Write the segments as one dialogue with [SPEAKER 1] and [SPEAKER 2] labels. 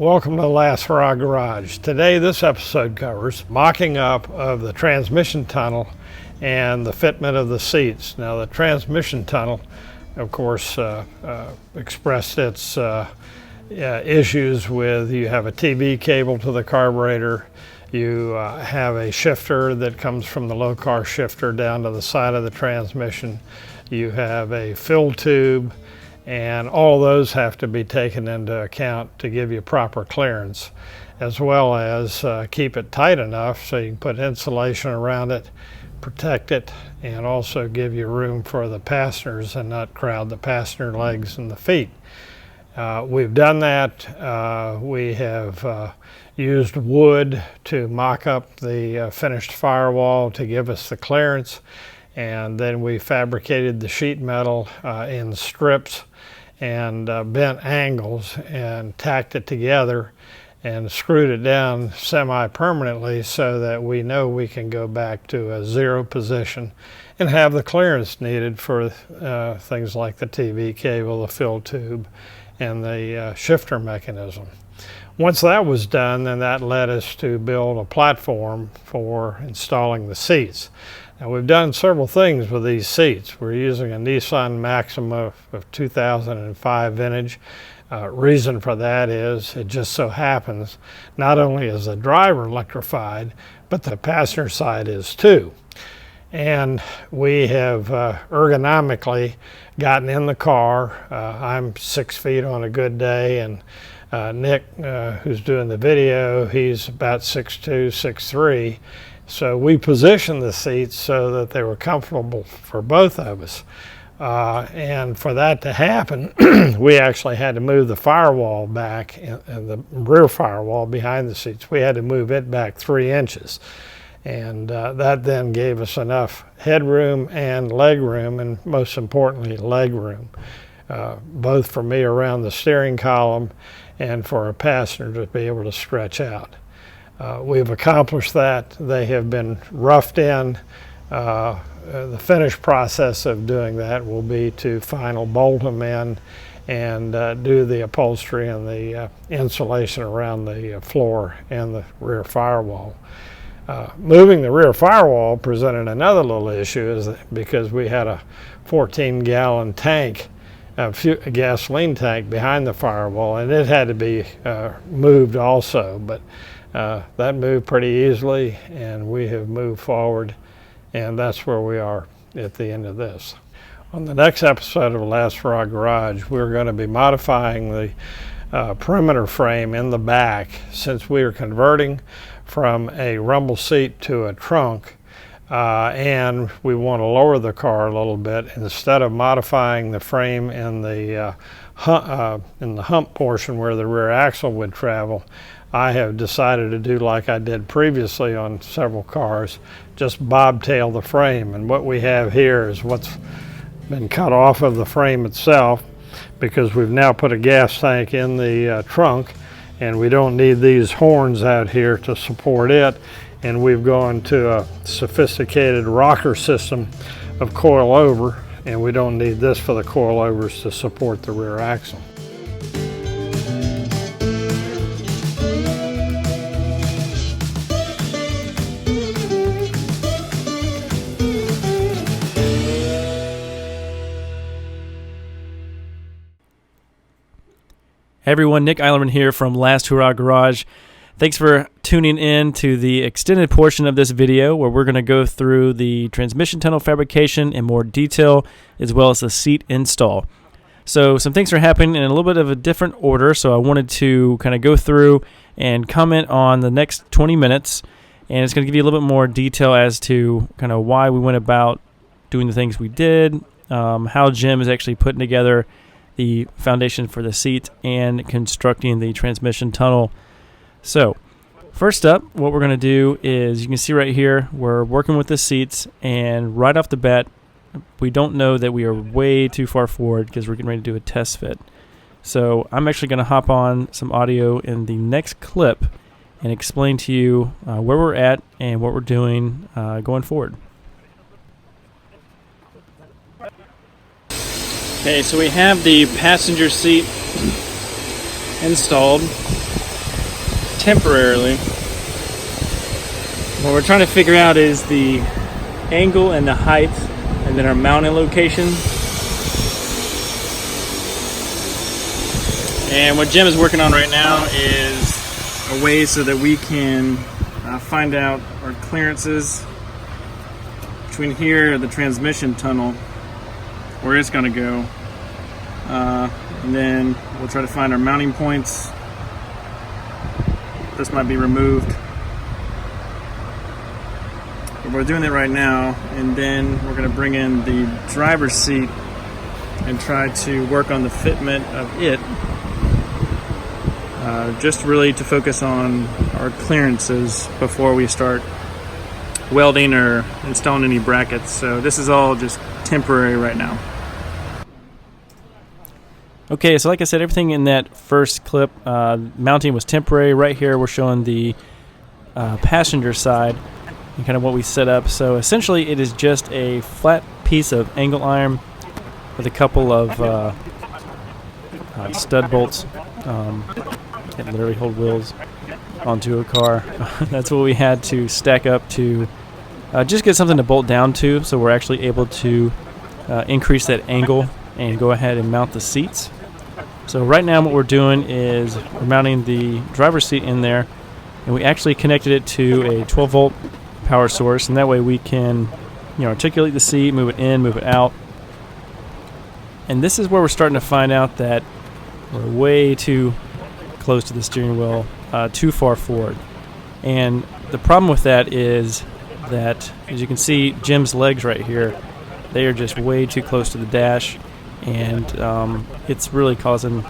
[SPEAKER 1] welcome to the Last Hurrah Garage. Today this episode covers mocking up of the transmission tunnel and the fitment of the seats. Now the transmission tunnel, of course, expressed its issues with you have a TV cable to the carburetor, you have a shifter that comes from the low car shifter down to the side of the transmission, you have a fill tube, and all those have to be taken into account to give you proper clearance, as well as keep it tight enough so you can put insulation around it, protect it, and also give you room for the passengers and not crowd the passenger legs and the feet. We've done that. We have used wood to mock up the finished firewall to give us the clearance, and then we fabricated the sheet metal in strips and bent angles and tacked it together and screwed it down semi-permanently so that we know we can go back to a zero position and have the clearance needed for things like the TV cable, the fill tube, and the shifter mechanism. Once that was done, then that led us to build a platform for installing the seats. Now we've done several things with these seats. We're using a Nissan Maxima of 2005 vintage. Reason for that is it just so happens not only is the driver electrified, but the passenger side is too. And we have ergonomically gotten in the car. I'm 6 feet on a good day, and Nick, who's doing the video, he's about 6'2", 6'3". So we positioned the seats so that they were comfortable for both of us. And for that to happen, we actually had to move the firewall back, and the rear firewall behind the seats. We had to move it back 3 inches. And that then gave us enough headroom and leg room, and most importantly, leg room, both for me around the steering column and for a passenger to be able to stretch out. We've accomplished that. They have been roughed in. The finished process of doing that will be to final bolt them in and do the upholstery and the insulation around the floor and the rear firewall. Moving the rear firewall presented another little issue because we had a 14-gallon tank, a gasoline tank behind the firewall, and it had to be moved also, but that moved pretty easily, and we have moved forward, and that's where we are at the end of this. On the next episode of Last Hurrah Garage, we're going to be modifying the perimeter frame in the back, since we are converting from a rumble seat to a trunk, and we want to lower the car a little bit. Instead of modifying the frame in the hump portion where the rear axle would travel, I have decided to do like I did previously on several cars, just bobtail the frame. And what we have here is what's been cut off of the frame itself, because we've now put a gas tank in the trunk, and we don't need these horns out here to support it. And we've gone to a sophisticated rocker system of coilover, and we don't need this for the coilovers to support the rear axle.
[SPEAKER 2] Hey everyone, Nick Eilerman here from Last Hurrah Garage. Thanks for tuning in to the extended portion of this video where we're going to go through the transmission tunnel fabrication in more detail, as well as the seat install. So some things are happening in a little bit of a different order, so I wanted to kind of go through and comment on the next 20 minutes, and it's going to give you a little bit more detail as to kind of why we went about doing the things we did, how Jim is actually putting together the foundation for the seat and constructing the transmission tunnel. So first up, what we're going to do is, you can see right here, we're working with the seats, and right off the bat, we don't know that we are way too far forward because we're getting ready to do a test fit. So I'm actually going to hop on some audio in the next clip and explain to you where we're at and what we're doing going forward. Okay, so we have the passenger seat installed. temporarily. What we're trying to figure out is the angle and the height, and then our mounting location. And what Jim is working on right now is a way so that we can find out our clearances between here and the transmission tunnel, where it's going to go. And then we'll try to find our mounting points. This might be removed. But we're doing it right now, and then we're going to bring in the driver's seat and try to work on the fitment of it. Just really to focus on our clearances before we start welding or installing any brackets. So this is all just temporary right now. Okay, so like I said, everything in that first clip, mounting was temporary. Right here we're showing the passenger side and kind of what we set up. So essentially it is just a flat piece of angle iron with a couple of stud bolts. Can literally hold wheels onto a car. That's what we had to stack up to just get something to bolt down to, so we're actually able to increase that angle and go ahead and mount the seats. So right now what we're doing is we're mounting the driver's seat in there, and we actually connected it to a 12 volt power source, and that way we can articulate the seat, move it in, move it out. And this is where we're starting to find out that we're way too close to the steering wheel, too far forward. And the problem with that is that, as you can see, Jim's legs right here, they are just way too close to the dash, and it's really causing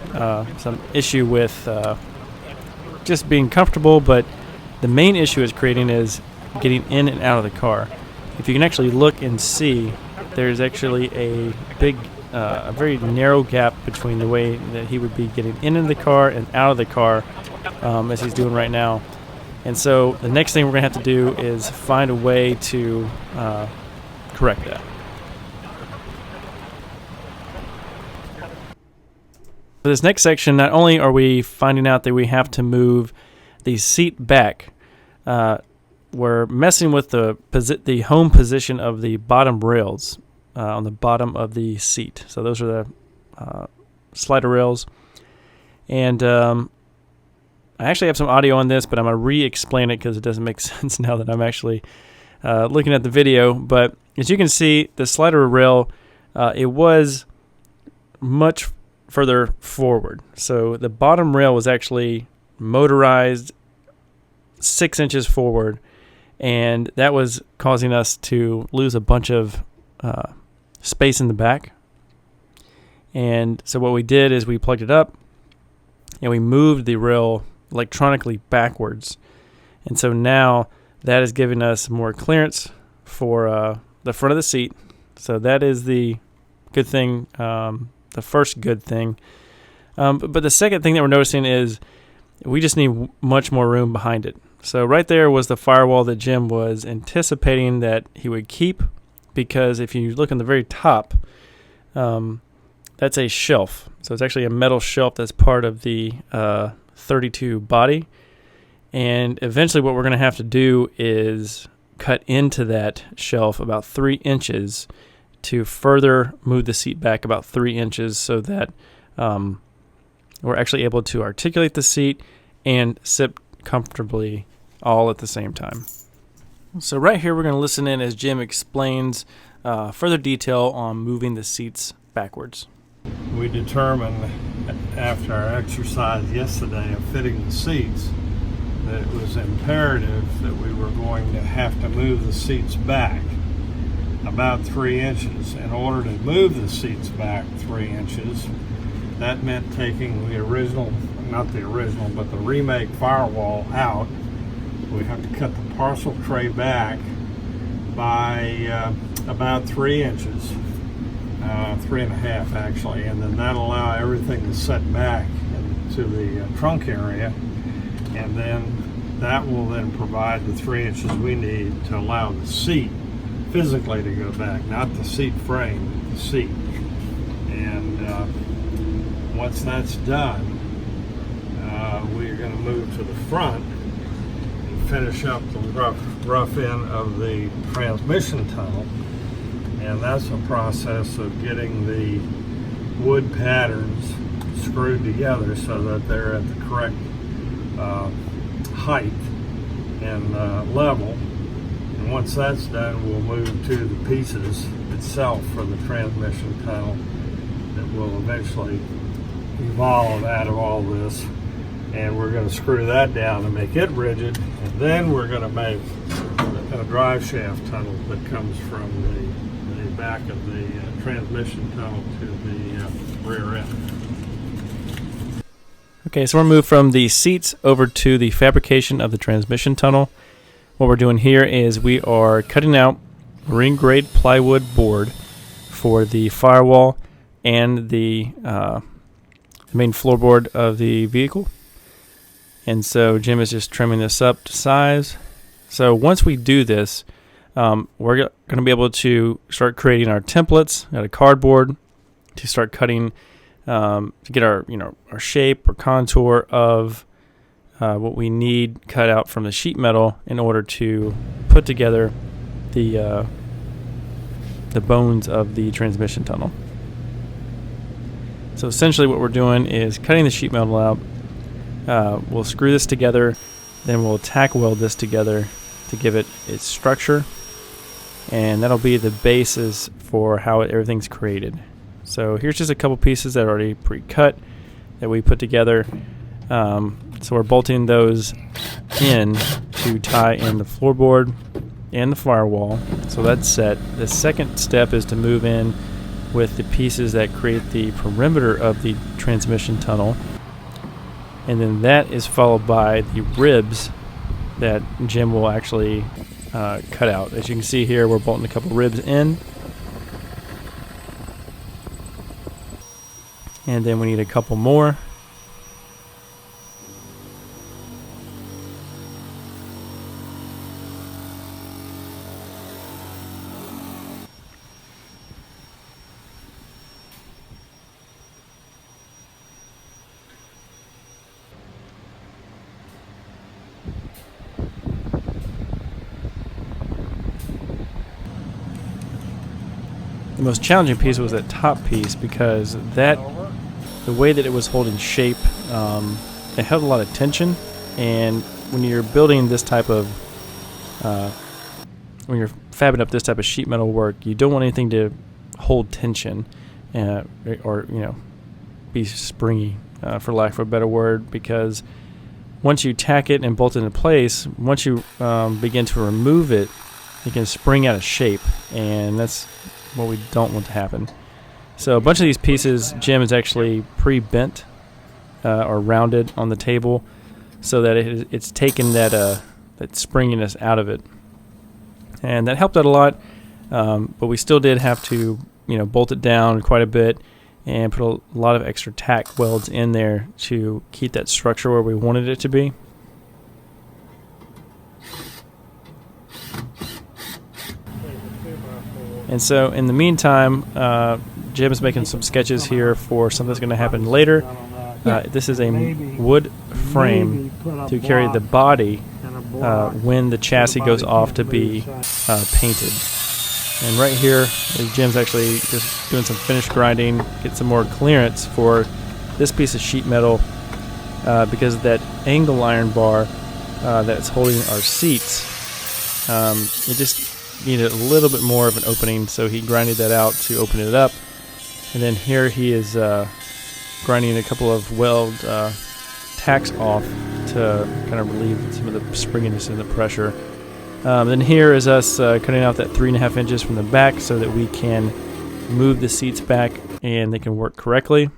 [SPEAKER 2] some issue with just being comfortable. But the main issue it's creating is getting in and out of the car. If you can actually look and see, there's actually a very narrow gap between the way that he would be getting into the car and out of the car, as he's doing right now. And so the next thing we're going to have to do is find a way to correct that. For this next section, not only are we finding out that we have to move the seat back, we're messing with the home position of the bottom rails on the bottom of the seat. So those are the slider rails. And I actually have some audio on this, but I'm going to re-explain it because it doesn't make sense now that I'm actually looking at the video. But as you can see, the slider rail, it was much further forward. So the bottom rail was actually motorized 6 inches forward, and that was causing us to lose a bunch of space in the back. And so what we did is we plugged it up and we moved the rail electronically backwards, and so now that is giving us more clearance for the front of the seat. So that is the good thing, the first good thing. But the second thing that we're noticing is we just need much more room behind it. So right there was the firewall that Jim was anticipating that he would keep, because if you look on the very top, that's a shelf. So it's actually a metal shelf that's part of the 32 body. And eventually what we're going to have to do is cut into that shelf about 3 inches to further move the seat back about 3 inches, so that we're actually able to articulate the seat and sit comfortably all at the same time. So right here we're going to listen in as Jim explains further detail on moving the seats backwards.
[SPEAKER 1] We determined after our exercise yesterday of fitting the seats that it was imperative that we were going to have to move the seats back about 3 inches. In order to move the seats back 3 inches, that meant taking the original, not the original, but the remake firewall out. We have to cut the parcel tray back by about 3 inches, 3.5 actually, and then that'll allow everything to set back into the trunk area, and then that will then provide the 3 inches we need to allow the seat physically to go back, not the seat frame, but the seat. And once that's done, we're going to move to the front and finish up the rough end of the transmission tunnel. And that's a process of getting the wood patterns screwed together so that they're at the correct height and level. And once that's done, we'll move to the pieces itself for the transmission tunnel that will eventually evolve out of all this. And we're going to screw that down to make it rigid, and then we're going to make a drive shaft tunnel that comes from the back of the transmission tunnel to the rear end.
[SPEAKER 2] Okay, so we're moved from the seats over to the fabrication of the transmission tunnel. What we're doing here is we are cutting out marine grade plywood board for the firewall and the main floorboard of the vehicle. And so Jim is just trimming this up to size. So once we do this, we're going to be able to start creating our templates out of cardboard to start cutting to get our our shape or contour of what we need cut out from the sheet metal in order to put together the bones of the transmission tunnel. So essentially what we're doing is cutting the sheet metal out. We'll screw this together, then we'll tack weld this together to give it its structure, and that'll be the basis for how everything's created. So here's just a couple pieces that are already pre-cut that we put together. So we're bolting those in to tie in the floorboard and the firewall. So that's set. The second step is to move in with the pieces that create the perimeter of the transmission tunnel. And then that is followed by the ribs that Jim will actually cut out. As you can see here, we're bolting a couple ribs in. And then we need a couple more. The most challenging piece was that top piece because the way that it was holding shape, it held a lot of tension. And when you're building this type of, when you're fabbing up this type of sheet metal work, you don't want anything to hold tension or be springy, for lack of a better word, because once you tack it and bolt it into place, once you begin to remove it, it can spring out of shape, and that's what we don't want to happen. So a bunch of these pieces Jim is actually pre-bent or rounded on the table so that it's taken that springiness out of it, and that helped out a lot. But we still did have to bolt it down quite a bit and put a lot of extra tack welds in there to keep that structure where we wanted it to be. And so in the meantime, Jim is making some sketches here for something that's going to happen later. This is a wood frame to carry the body when the chassis goes off to be painted. And right here, Jim's actually just doing some finish grinding, get some more clearance for this piece of sheet metal because that angle iron bar that's holding our seats, it just needed a little bit more of an opening, so he grinded that out to open it up. And then here he is grinding a couple of weld tacks off to kind of relieve some of the springiness and the pressure. Then here is us cutting out that 3.5 inches from the back so that we can move the seats back and they can work correctly.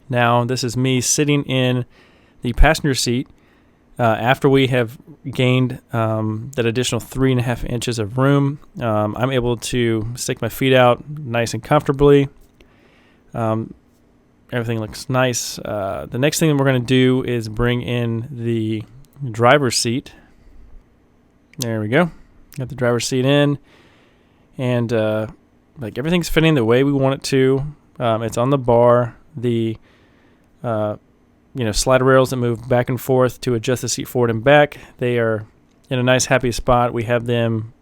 [SPEAKER 2] Now this is me sitting in the passenger seat after we have gained that additional 3.5 inches of room. I'm able to stick my feet out nice and comfortably. Everything looks nice. The next thing that we're going to do is bring in the driver's seat. There we go. Got the driver's seat in, and everything's fitting the way we want it to. It's on the bar. The slider rails that move back and forth to adjust the seat forward and back. They are in a nice happy spot. We have them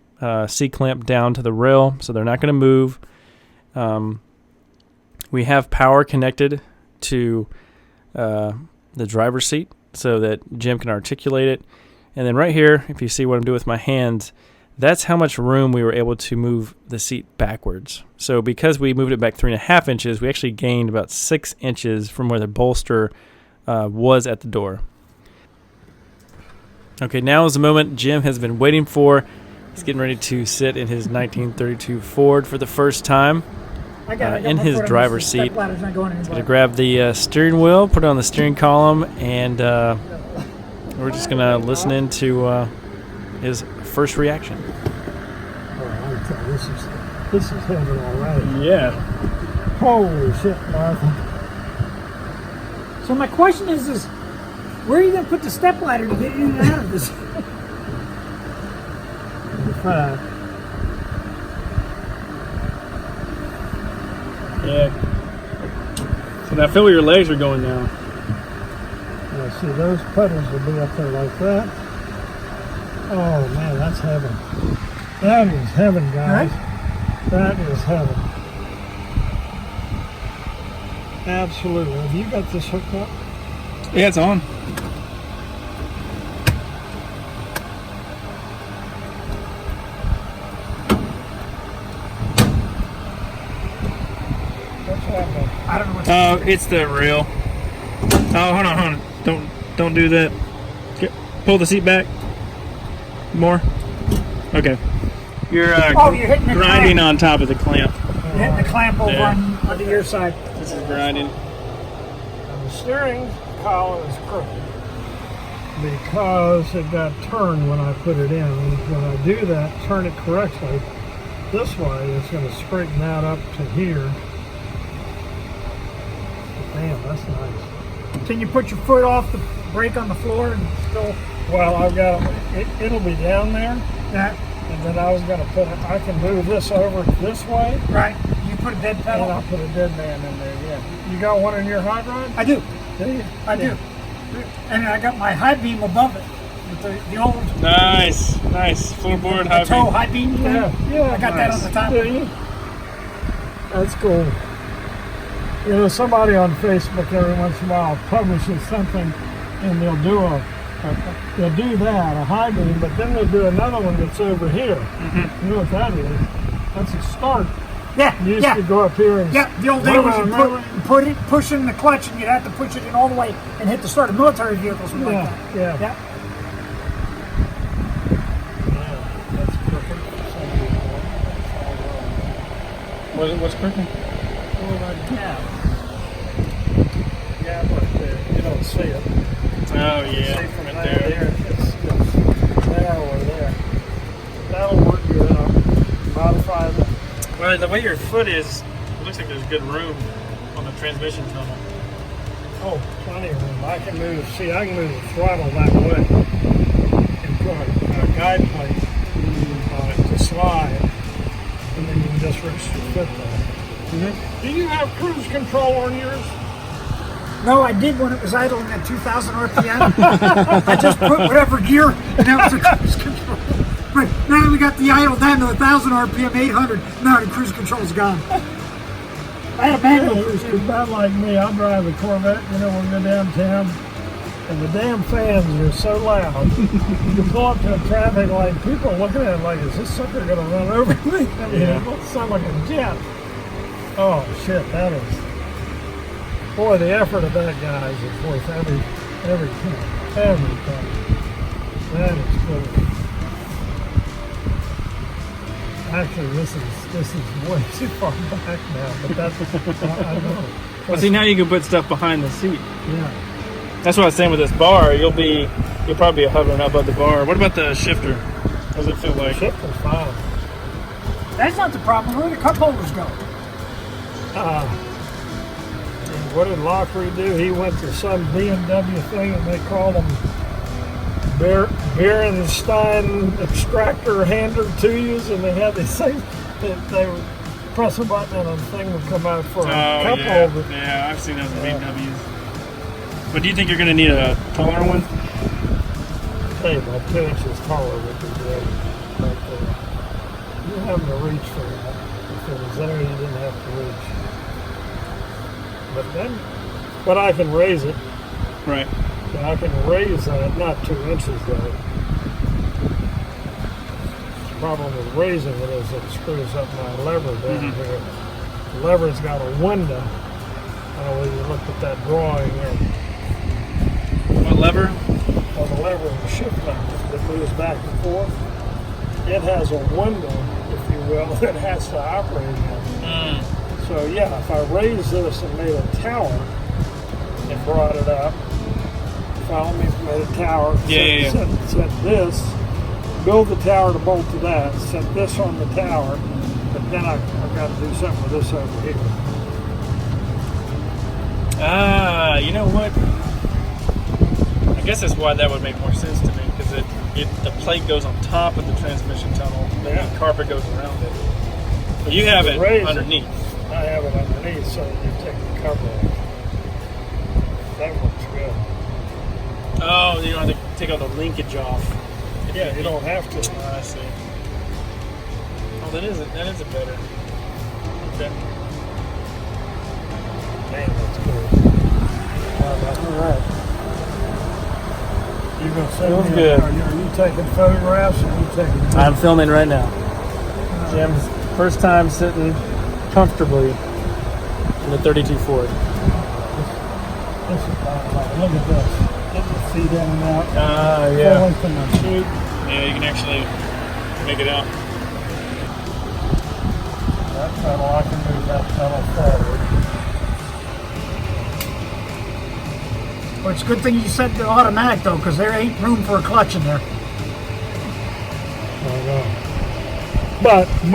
[SPEAKER 2] C-clamped down to the rail, so they're not going to move. We have power connected to the driver's seat so that Jim can articulate it. And then right here, if you see what I'm doing with my hands, that's how much room we were able to move the seat backwards. So because we moved it back 3.5 inches, we actually gained about 6 inches from where the bolster was at the door. Okay, now is the moment Jim has been waiting for. He's getting ready to sit in his 1932 Ford for the first time in his driver's seat. He's going to grab the steering wheel, put it on the steering column, and we're just going to listen in to his first reaction.
[SPEAKER 1] Oh, this is heaven already.
[SPEAKER 2] Yeah.
[SPEAKER 1] Holy shit, Martha.
[SPEAKER 3] So my question is where are you going to put the step ladder to get in and out of this?
[SPEAKER 2] Yeah. So now feel where your legs are going now.
[SPEAKER 1] Yeah, see, those pedals will be up there like that. Oh man, that's heaven. That is heaven, guys. Right? That is heaven. Absolutely. Have you got this hooked up?
[SPEAKER 2] Yeah, it's on.
[SPEAKER 1] What's happening?
[SPEAKER 3] I don't know what's
[SPEAKER 2] Oh, it's the rail. Oh, hold on. Don't do that. Pull the seat back. More. Okay. You're
[SPEAKER 3] you're hitting the
[SPEAKER 2] grinding
[SPEAKER 3] clamp.
[SPEAKER 2] on top of the clamp.
[SPEAKER 3] You're hitting the clamp over on the your side.
[SPEAKER 2] This is grinding.
[SPEAKER 1] And the steering column is crooked because it got turned when I put it in. And when I do that, turn it correctly this way, it's going to straighten that up to here. Damn, that's nice.
[SPEAKER 3] Can you put your foot off the brake on the floor and still?
[SPEAKER 1] Well, I've got it'll be down there,
[SPEAKER 3] Yeah.
[SPEAKER 1] and then I was going to put it. I can move this over this way,
[SPEAKER 3] Right. You put a dead
[SPEAKER 1] and
[SPEAKER 3] pedal.
[SPEAKER 1] I'll put a dead man in there. Yeah. You got one in your hot rod?
[SPEAKER 3] I do.
[SPEAKER 1] Do you?
[SPEAKER 3] I do. And I got my high beam above it with the old
[SPEAKER 2] Nice. Floorboard high
[SPEAKER 3] toe
[SPEAKER 2] beam.
[SPEAKER 3] high beam thing.
[SPEAKER 1] Yeah.
[SPEAKER 3] I got that on the top.
[SPEAKER 1] Do you? That's cool. You know, somebody on Facebook every once in a while publishes something, and they'll do that, a high beam, but then they'll do another one that's over here.
[SPEAKER 2] Mm-hmm.
[SPEAKER 1] You know what that is? That's a start.
[SPEAKER 3] Yeah.
[SPEAKER 1] You used to go up here and
[SPEAKER 3] The old day was you push in the clutch and you'd have to push it in all the way and hit the start of military vehicles and like that.
[SPEAKER 1] Yeah. That's perfect.
[SPEAKER 2] What's cooking?
[SPEAKER 1] Well, that gap. Gap right there. You don't see it.
[SPEAKER 2] Oh yeah,
[SPEAKER 1] See from
[SPEAKER 2] right
[SPEAKER 1] there.
[SPEAKER 2] there.
[SPEAKER 1] It's narrower there. That'll work good. I'll modify the.
[SPEAKER 2] Well, the way your foot is, it looks like there's good room on the transmission tunnel.
[SPEAKER 1] Oh, plenty of room. I can move. See, I can move the throttle that way and put a guide plate on it to slide, and then you can just rest your foot there. Do you have cruise control on yours?
[SPEAKER 3] No, I did when it was idling at 2,000 RPM. I just put whatever gear and that was the cruise control. But now we got the idle down to 1,000 RPM, 800. Now the cruise control's gone. I had a manual cruise
[SPEAKER 1] It's not like me. I'll drive a Corvette, you know, when we go downtown, and the damn fans are so loud. You pull up to a traffic light, people are looking at it like, is this sucker going to run over me? I mean, it looks sound like a jet. Oh, shit, that is... Boy, the effort of that guy is worth every penny. Every penny. That is cool. Actually, this is way too far back now, but that's I know.
[SPEAKER 2] Well, see, now you can put stuff behind the seat.
[SPEAKER 1] Yeah.
[SPEAKER 2] That's what I was saying with this bar. You'll probably be hovering up above the bar. What about the shifter? What does it feel like?
[SPEAKER 1] Shifter's fine.
[SPEAKER 3] That's not the problem. Where do the cup holders go?
[SPEAKER 1] What did Lockery do? He went to some BMW thing and they called them Berenstein extractor hander to use, and they had these things that they would press a button and a thing would come out for a cup holder.
[SPEAKER 2] Yeah, I've seen those in BMWs. But do you think you're going to need a taller one?
[SPEAKER 1] Hey, about 2 inches taller would be great. But you having to reach for that. If it was there, you didn't have to reach. But then, but I can raise it.
[SPEAKER 2] Right.
[SPEAKER 1] And I can raise that, not 2 inches though. The problem with raising it is it screws up my lever down here. The lever's got a window. I don't know whether you looked at that drawing there.
[SPEAKER 2] What lever?
[SPEAKER 1] Well, the lever is the shift lever that moves back and forth. It has a window, if you will, that has to operate in. So yeah, if I raised this and made a tower and brought it up, follow me, made a tower, set this, build the tower to bolt to that, set this on the tower, but then I've got to do something with this over here.
[SPEAKER 2] Ah, you know what? I guess that's why that would make more sense to me, because the plate goes on top of the transmission tunnel, and the carpet goes around it. But you have it underneath.
[SPEAKER 1] I have it underneath, so you take the cover off. That works good.
[SPEAKER 2] Oh, you don't have to take all the linkage off.
[SPEAKER 1] Yeah, you don't have to.
[SPEAKER 2] I see. Oh, that is a better. Okay.
[SPEAKER 1] Man, that's good. All right. You gonna send
[SPEAKER 2] Feels
[SPEAKER 1] me?
[SPEAKER 2] good.
[SPEAKER 1] Are you taking photographs or are you taking?
[SPEAKER 2] I'm filming right now. Jim's first time sitting comfortably in the 32 Ford.
[SPEAKER 1] This is look at this. Get the feet in and out.
[SPEAKER 2] Yeah.
[SPEAKER 1] Going from the cheek.
[SPEAKER 2] Yeah, you can actually make it out.
[SPEAKER 1] That pedal, I can move that pedal forward.
[SPEAKER 3] Well, it's a good thing you set the automatic though, because there ain't room for a clutch in there.
[SPEAKER 1] I know. But the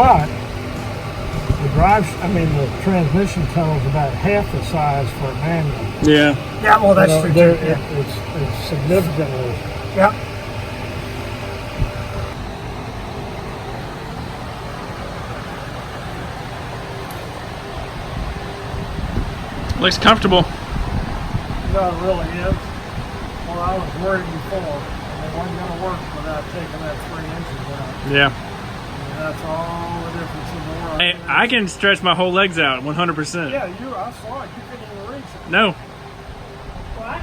[SPEAKER 1] the transmission tunnel's about half the size for a manual.
[SPEAKER 2] Yeah.
[SPEAKER 3] Yeah, well, that's true.
[SPEAKER 1] It's significantly.
[SPEAKER 3] Yeah.
[SPEAKER 2] Looks comfortable.
[SPEAKER 1] No, it really is. Well, I was worried before. It wasn't going to work without taking that 3 inches out.
[SPEAKER 2] Yeah.
[SPEAKER 1] And that's all the difference in the world.
[SPEAKER 2] Hey, I can stretch my whole legs out 100%.
[SPEAKER 1] Yeah, I saw it. You couldn't even reach it.
[SPEAKER 2] No.
[SPEAKER 3] Well,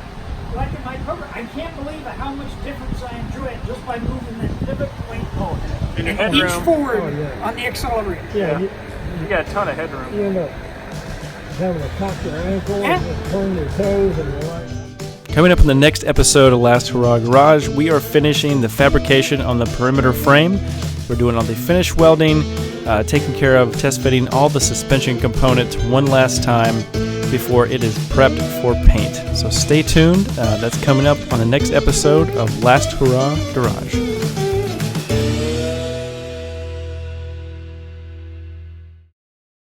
[SPEAKER 3] like in my program, I can't believe how much difference I enjoyed just by moving the pivot point
[SPEAKER 2] In your
[SPEAKER 3] each
[SPEAKER 2] headroom.
[SPEAKER 3] forward
[SPEAKER 1] yeah.
[SPEAKER 3] on the accelerator.
[SPEAKER 1] Yeah,
[SPEAKER 2] You got a ton of headroom.
[SPEAKER 1] you end up having to cock your ankle
[SPEAKER 3] Yeah.
[SPEAKER 1] and turn your toes and you're like...
[SPEAKER 2] Coming up in the next episode of Last Hurrah Garage, we are finishing the fabrication on the perimeter frame. We're doing all the finish welding, taking care of test fitting all the suspension components one last time before it is prepped for paint. So stay tuned. That's coming up on the next episode of Last Hurrah Garage.